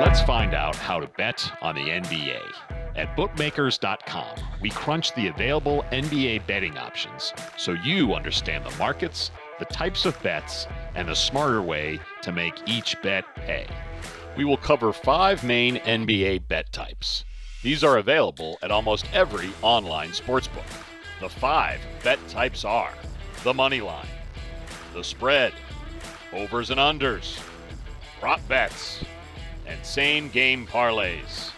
Let's find out how to bet on the NBA. At bookmakers.com, we crunch the available NBA betting options so you understand the markets, the types of bets, and the smarter way to make each bet pay. We will cover 5 main NBA bet types. These are available at almost every online sportsbook. The 5 bet types are the money line, the spread, overs and unders, prop bets, and same-game parlays.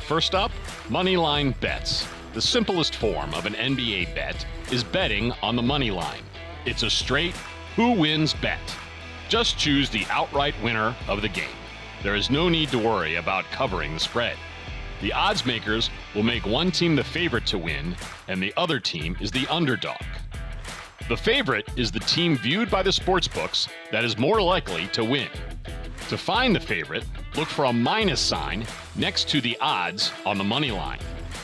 First up, Moneyline bets. The simplest form of an NBA bet is betting on the money line. It's a straight who wins bet. Just choose the outright winner of the game. There is no need to worry about covering the spread. The odds makers will make one team the favorite to win, and the other team is the underdog. The favorite is the team viewed by the sportsbooks that is more likely to win. To find the favorite, look for a minus sign next to the odds on the money line.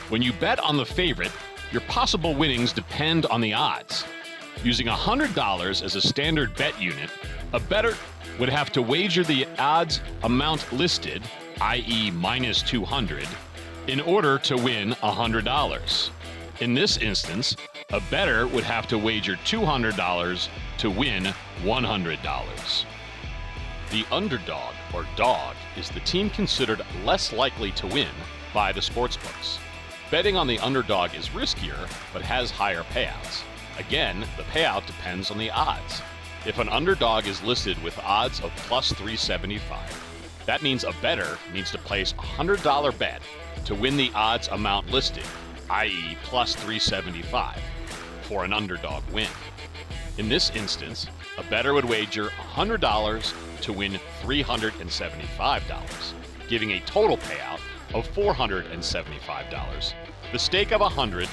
When you bet on the favorite, your possible winnings depend on the odds. Using $100 as a standard bet unit, a bettor would have to wager the odds amount listed, i.e. minus 200, in order to win $100. In this instance, a bettor would have to wager $200 to win $100. The underdog, or dog, is the team considered less likely to win by the sportsbooks. Betting on the underdog is riskier, but has higher payouts. Again, the payout depends on the odds. If an underdog is listed with odds of plus 375, that means a bettor needs to place a $100 bet to win the odds amount listed, i.e. plus 375, for an underdog win. In this instance, a bettor would wager $100 to win $375, giving a total payout of $475. The stake of $100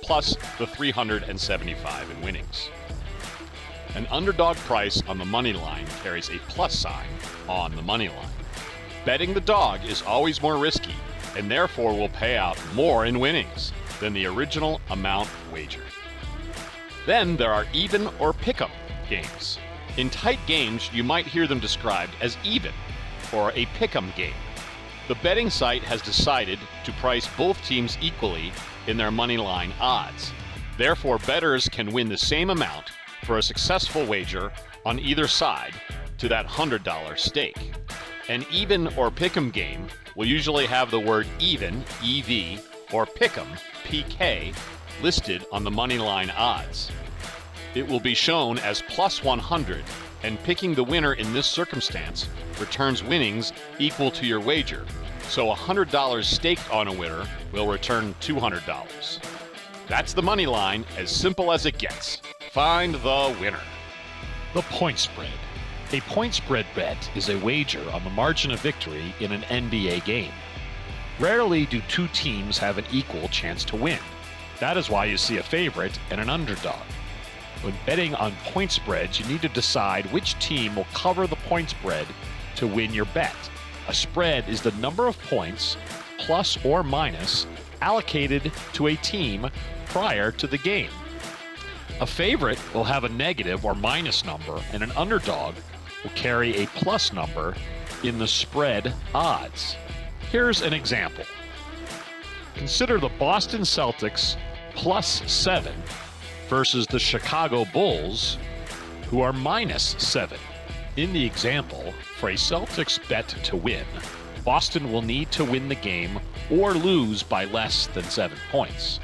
plus the $375 in winnings. An underdog price on the money line carries a plus sign on the money line. Betting the dog is always more risky and therefore will pay out more in winnings than the original amount wagered. Then there are even or pick'em games. In tight games, you might hear them described as even or a pick'em game. The betting site has decided to price both teams equally in their money line odds. Therefore, bettors can win the same amount for a successful wager on either side to that $100 stake. An even or pick'em game will usually have the word even, EV, or pick'em, PK, listed on the money line odds. It will be shown as plus 100, and picking the winner in this circumstance returns winnings equal to your wager. So $100 staked on a winner will return $200. That's the money line, as simple as it gets. Find the winner. The point spread. A point spread bet is a wager on the margin of victory in an NBA game. Rarely do two teams have an equal chance to win. That is why you see a favorite and an underdog. When betting on point spreads, you need to decide which team will cover the point spread to win your bet. A spread is the number of points, plus or minus, allocated to a team prior to the game. A favorite will have a negative or minus number, and an underdog will carry a plus number in the spread odds. Here's an example. Consider the Boston Celtics plus 7 versus the Chicago Bulls, who are minus 7. In the example, for a Celtics bet to win, Boston will need to win the game or lose by less than 7 points.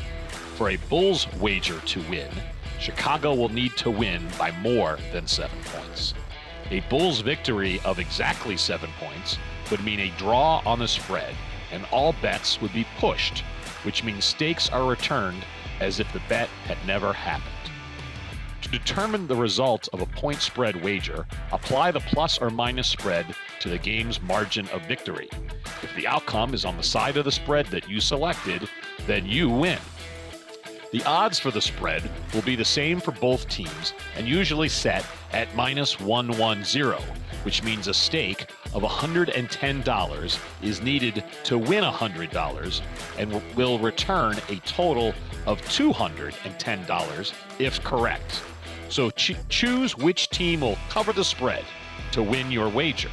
For a Bulls wager to win, Chicago will need to win by more than 7 points. A Bulls victory of exactly 7 points would mean a draw on the spread, and all bets would be pushed, which means stakes are returned as if the bet had never happened. To determine the result of a point spread wager, apply the plus or minus spread to the game's margin of victory. If the outcome is on the side of the spread that you selected, then you win. The odds for the spread will be the same for both teams and usually set at minus 110, which means a stake of $110 is needed to win $100 and will return a total of $210 if correct. So choose which team will cover the spread to win your wager.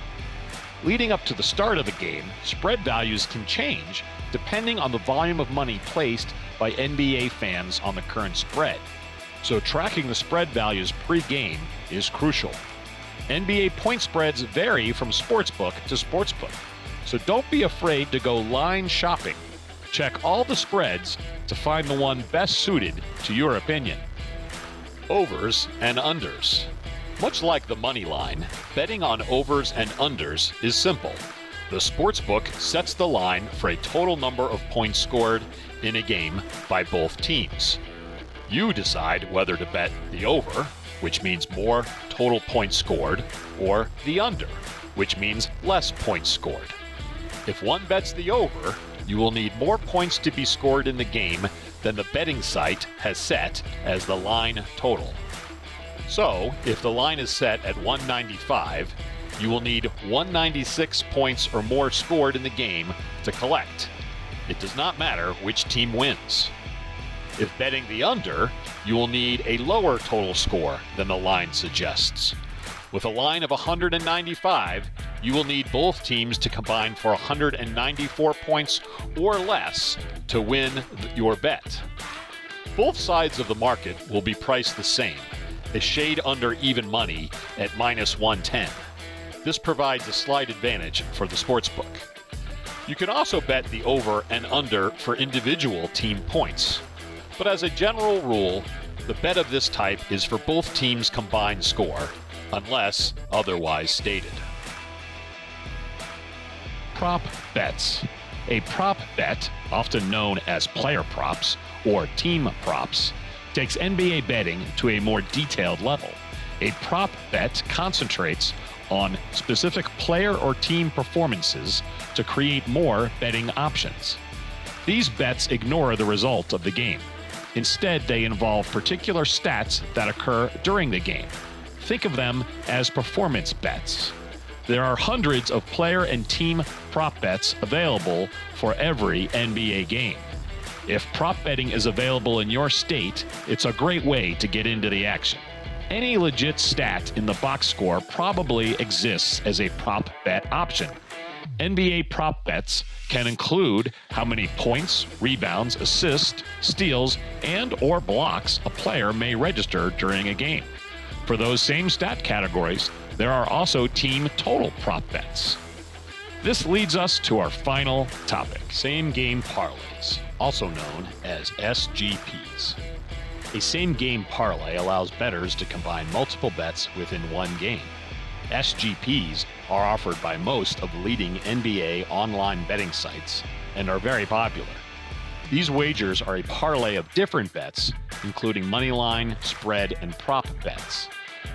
Leading up to the start of a game, spread values can change depending on the volume of money placed by NBA fans on the current spread. So tracking the spread values pre-game is crucial. NBA point spreads vary from sportsbook to sportsbook, so don't be afraid to go line shopping. Check all the spreads to find the one best suited to your opinion. Overs and unders. Much like the money line, betting on overs and unders is simple. The sportsbook sets the line for a total number of points scored in a game by both teams. You decide whether to bet the over, which means more total points scored, or the under, which means less points scored. If one bets the over, you will need more points to be scored in the game than the betting site has set as the line total. So, if the line is set at 195, you will need 196 points or more scored in the game to collect. It does not matter which team wins. If betting the under, you will need a lower total score than the line suggests. With a line of 195, you will need both teams to combine for 194 points or less to win your bet. Both sides of the market will be priced the same, a shade under even money at -110. This provides a slight advantage for the sportsbook. You can also bet the over and under for individual team points. But as a general rule, the bet of this type is for both teams' combined score, unless otherwise stated. Prop bets. A prop bet, often known as player props or team props, takes NBA betting to a more detailed level. A prop bet concentrates on specific player or team performances to create more betting options. These bets ignore the result of the game. Instead, they involve particular stats that occur during the game. Think of them as performance bets. There are hundreds of player and team prop bets available for every NBA game. If prop betting is available in your state, it's a great way to get into the action. Any legit stat in the box score probably exists as a prop bet option. NBA prop bets can include how many points, rebounds, assists, steals, and/or blocks a player may register during a game. For those same stat categories, there are also team total prop bets. This leads us to our final topic, same-game parlays, also known as SGPs. A same-game parlay allows bettors to combine multiple bets within one game. SGPs are offered by most of the leading NBA online betting sites and are very popular. These wagers are a parlay of different bets, including moneyline, spread, and prop bets.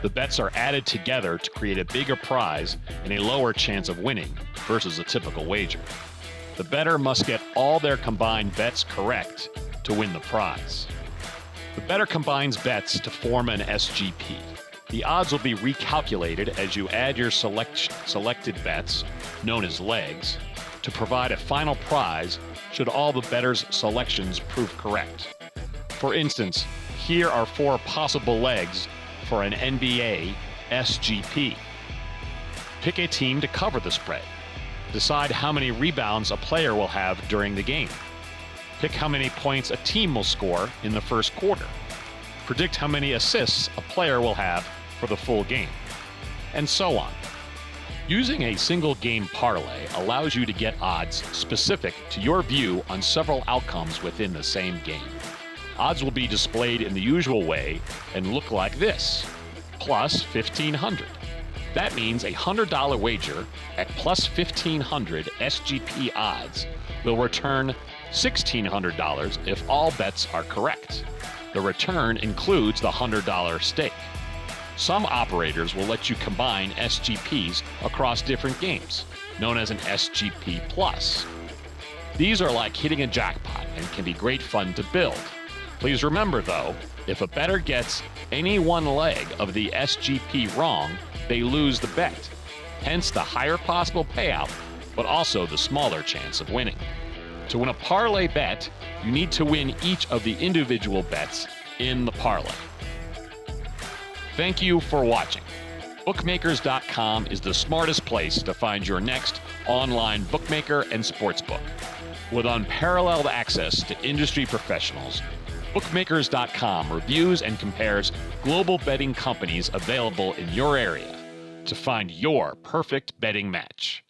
The bets are added together to create a bigger prize and a lower chance of winning versus a typical wager. The bettor must get all their combined bets correct to win the prize. The bettor combines bets to form an SGP. The odds will be recalculated as you add your selected bets, known as legs, to provide a final prize should all the bettor's selections prove correct. For instance, here are 4 possible legs for an NBA SGP. Pick a team to cover the spread. Decide how many rebounds a player will have during the game. Pick how many points a team will score in the first quarter. Predict how many assists a player will have for the full game, and so on. Using a single game parlay allows you to get odds specific to your view on several outcomes within the same game. Odds will be displayed in the usual way and look like this: plus 1,500. That means a $100 wager at plus 1,500 SGP odds will return $1,600 if all bets are correct. The return includes the $100 stake. Some operators will let you combine SGPs across different games, known as an SGP Plus. These are like hitting a jackpot and can be great fun to build. Please remember though, if a bettor gets any one leg of the SGP wrong, they lose the bet, hence the higher possible payout, but also the smaller chance of winning. To win a parlay bet, you need to win each of the individual bets in the parlay. Thank you for watching. Bookmakers.com is the smartest place to find your next online bookmaker and sportsbook. With unparalleled access to industry professionals, Bookmakers.com reviews and compares global betting companies available in your area to find your perfect betting match.